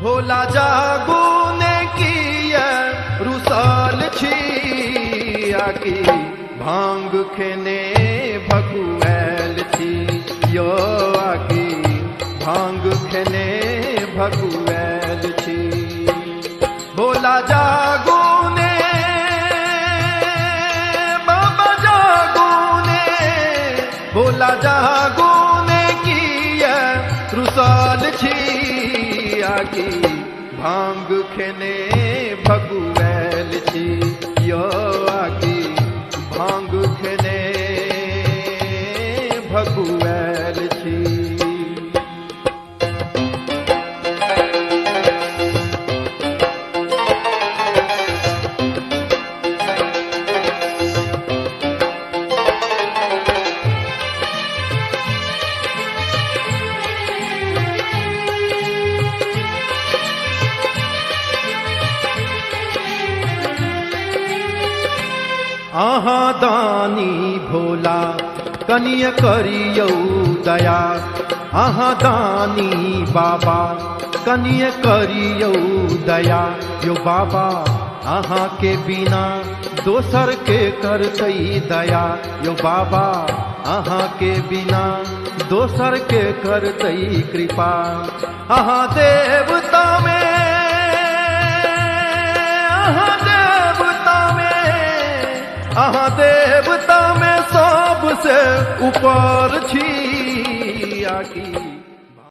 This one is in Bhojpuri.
भोला जागू ने किया रुसाल छिया की भांग खेने भगुएल छी यो आकी भांग खेने भगुएल छी। भोला जागू ने बाबा जागू ने भोला जागू ने किया रुसाल छिया की भांग खेने भगुएल छी यो आकी भांग खेने भगुएल छी। आहा दानी भोला कनिय करियौ दया आहा दानी बाबा कनिय करियौ दया यो बाबा आहा के बिना दोसर के करतई दया यो बाबा आहा के बिना दोसर के करतई कृपा। आहा देवता में आहा देवता में आहा देवता में सबसे ऊपर छी आकी